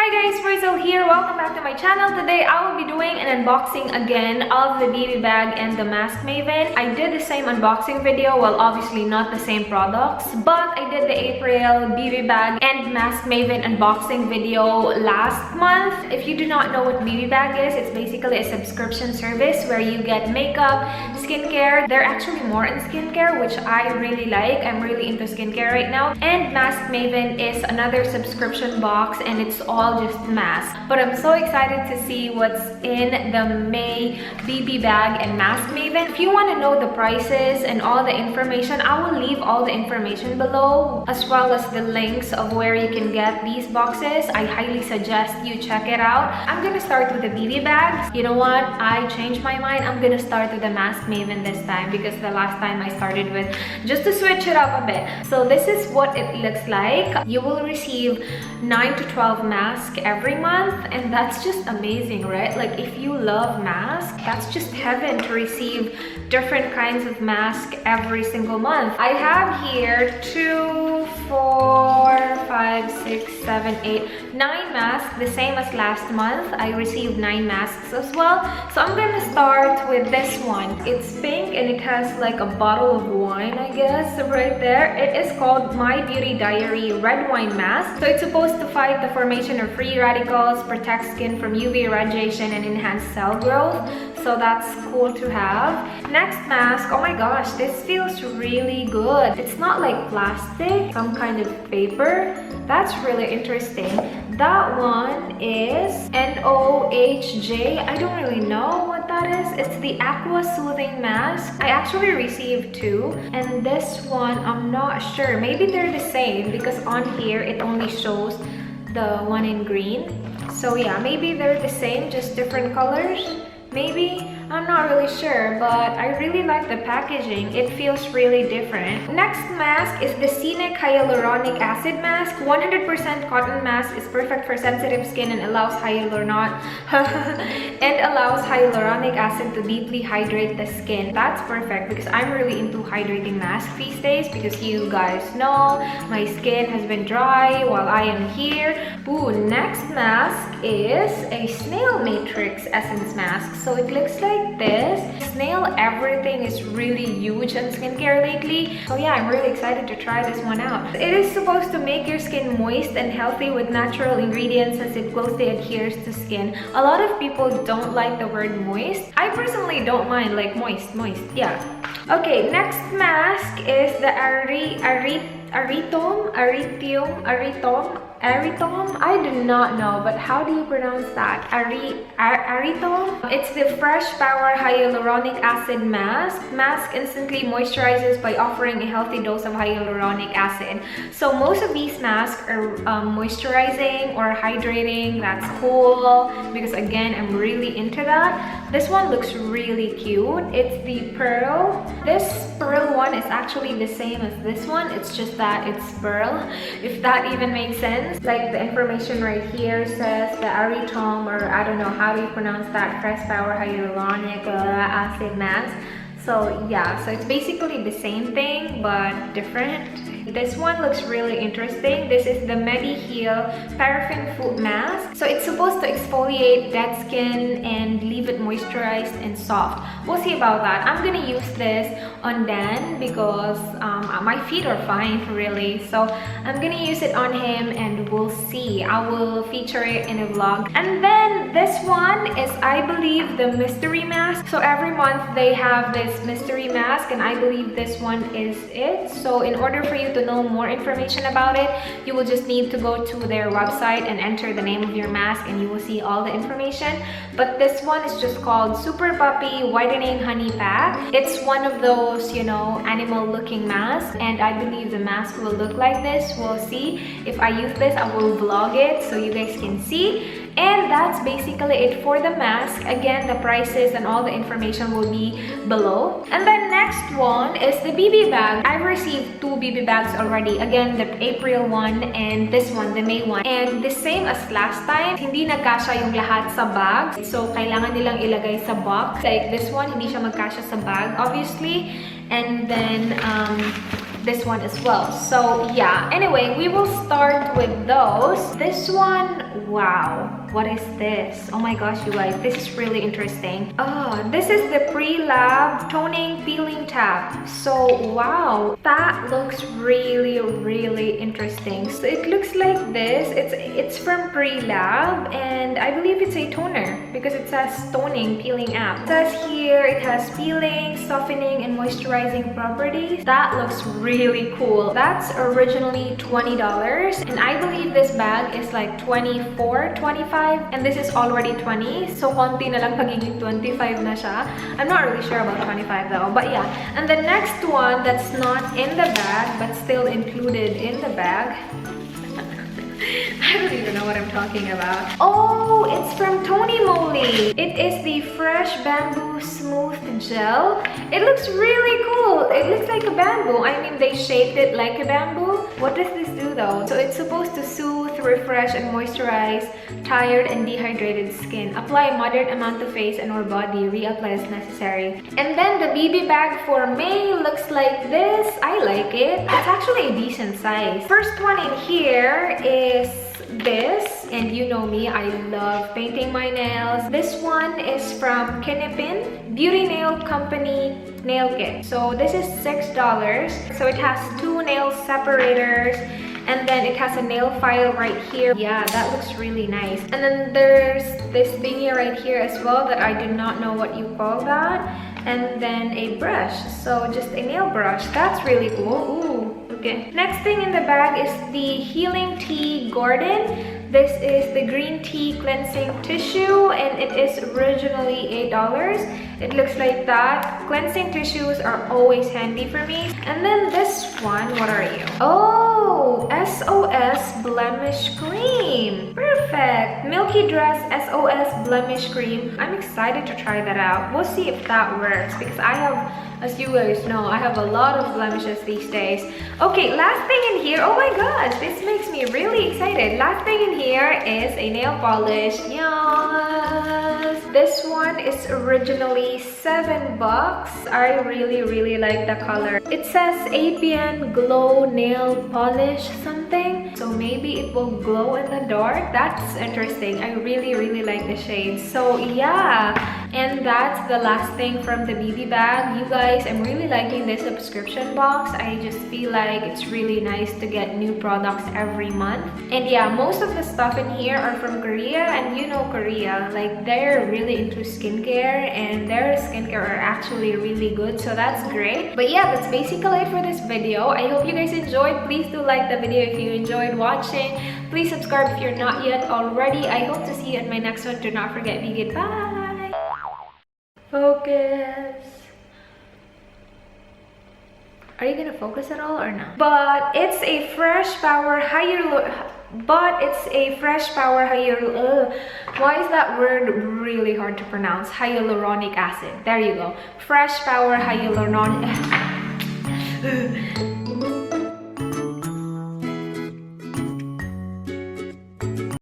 Hi guys, Rhaze here. Welcome back to my channel. Today I will be doing an unboxing again of the BB bag and the mask Maven. I did the same unboxing video, well obviously not the same products, but I did the April BB bag and mask Maven unboxing video last month. If you do not know what BB bag is, it's basically a subscription service where you get makeup, skincare. They're actually more in skincare, which I really like. I'm really into skincare right now. And mask Maven is another subscription box and it's all just masks. But I'm so excited to see what's in the May BB bag and mask Maven. If you want to know the prices and all the information, I will leave all the information below, as well as the links of where you can get these boxes. I highly suggest you check it out. I'm gonna start with the BB bags. You know what? I changed my mind. I'm gonna start with the mask Maven this time because the last time I started with, just to switch it up a bit. So this is what it looks like. You will receive 9 to 12 masks every month, and that's just amazing, right? Like if you love masks, that's just heaven to receive different kinds of masks every single month. I have here 2, 4, 5, 6, 7, 8, 9 masks, the same as last month. I received 9 masks as well. So I'm gonna start with this one. It's pink and it has like a bottle of wine, I guess, right there. It is called My Beauty Diary Red Wine Mask. So it's supposed to fight the formation of free radicals, protect skin from UV radiation, and enhance cell growth. So that's cool to have. Next mask, oh my gosh, this feels really good. It's not like plastic, some kind of paper. That's really interesting. That one is NOHJ. I don't really know what that is. It's the Aqua Soothing Mask. I actually received 2. And this one, I'm not sure. Maybe they're the same because on here it only shows the one in green. So yeah, maybe they're the same, just different colors. Maybe, I'm not really sure, but I really like the packaging. It feels really different. Next mask is the Scenic Hyaluronic Acid Mask. 100% cotton mask, is perfect for sensitive skin and allows hyaluronic acid to deeply hydrate the skin. That's perfect because I'm really into hydrating masks these days because you guys know my skin has been dry while I am here. Ooh, next mask is a Snail Matrix Essence Mask. So it looks like this. Snail everything is really huge on skincare lately. So yeah, I'm really excited to try this one out. It is supposed to make your skin moist and healthy with natural ingredients as it closely adheres to skin. A lot of people don't like the word moist. I personally don't mind, like moist, yeah. Okay, next mask is the Aritom? I do not know, but how do you pronounce that? Aritom? It's the Fresh Power Hyaluronic Acid Mask. Mask instantly moisturizes by offering a healthy dose of hyaluronic acid. So most of these masks are moisturizing or hydrating. That's cool because again, I'm really into that. This one looks really cute. It's the Pearl. This Pearl one is actually the same as this one. It's just that it's Pearl, if that even makes sense. Like the information right here says the Aritom, or I don't know how do you pronounce that, Fresh Power Hyaluronic Acid Mask. So yeah, so it's basically the same thing but different. This one looks really interesting. This is the Medi-Heal Paraffin Foot Mask. So it's supposed to exfoliate dead skin and leave it moisturized and soft. We'll see about that. I'm gonna use this on Dan because my feet are fine really. So I'm gonna use it on him and we'll see. I will feature it in a vlog. And then this one is, I believe, the mystery mask. So every month they have this mystery mask and I believe this one is it. So in order for you to know more information about it, you will just need to go to their website and enter the name of your mask and you will see all the information. But this one is just called Super Puppy Whitening Honey Pack. It's one of those, you know, animal looking masks and I believe the mask will look like this. We'll see. If I use this, I will vlog it so you guys can see. And that's basically it for the mask. Again, the prices and all the information will be below. And then next one is the BB bag. I've received 2 BB bags already. Again, the April one and this one, the May one. And the same as last time, hindi nagkasya yung lahat sa bag. So, kailangan nilang ilagay sa box. Like this one, hindi siya magkasya sa bag, obviously. And then, this one as well. So yeah, anyway, we will start with those. This one, Wow, what is this? Oh my gosh, you guys, this is really interesting. This is the Pre-Lab Toning Peeling Tab. So wow, that looks really interesting. So it looks like this. It's from Pre-Lab, and I believe it's a toner because it says toning peeling app. It says here it has peeling, softening, and moisturizing properties. That looks really cool. That's originally $20, and I believe this bag is like 24, 25, and this is already 20. So konti na lang pagiging 25 na siya. I'm not really sure about 25 though, but yeah. And the next one that's not in the bag but still included in the bag. I don't even know what I'm talking about. Oh, it's from Tony Moly. It is the Fresh Bamboo Smooth Gel. It looks really cool. It looks like a bamboo. I mean, they shaped it like a bamboo. What does this do though? So it's supposed to soothe, refresh, and moisturize tired and dehydrated skin. Apply a moderate amount to face and or body. Reapply as necessary. And then the BB bag for May looks like this. I like it. It's actually a decent size. First one in here is this, and you know me, I love painting my nails. This one is from Kinepin Beauty Nail Company nail kit. So this is $6. So it has 2 nail separators, and then it has a nail file right here. Yeah, that looks really nice. And then there's this thingy right here as well that I do not know what you call that. And then a brush, so just a nail brush. That's really cool. Ooh, okay. Next thing in the bag is the Healing Tea Gordon. This is the green tea cleansing tissue, and it is originally $8. It looks like that. Cleansing tissues are always handy for me. And then this one, what are you? Oh, SOS Blemish Cream. Perfect. Milky Dress SOS Blemish Cream. I'm excited to try that out. We'll see if that works because I have, as you guys know, I have a lot of blemishes these days. Okay, last thing in here. Oh my gosh, this makes me really excited. Last thing in here is a nail polish. Yes. This one is originally $7. I really like the color. It says APN Glow Nail Polish something. So maybe it will glow in the dark. That's interesting. I really like the shade. So yeah. And that's the last thing from the BB bag. You guys, I'm really liking this subscription box. I just feel like it's really nice to get new products every month. And yeah, most of the stuff in here are from Korea, and you know Korea, like they're really into skincare, and their skincare are actually really good, so that's great. But yeah, that's basically it for this video. I hope you guys enjoyed. Please do like the video if you enjoyed watching. Please subscribe if you're not yet already. I hope to see you in my next one. Do not forget, be good. Bye. Focus. Are you gonna focus at all or not? But it's a fresh power why is that word really hard to pronounce? Hyaluronic acid. There you go. Fresh power hyaluronic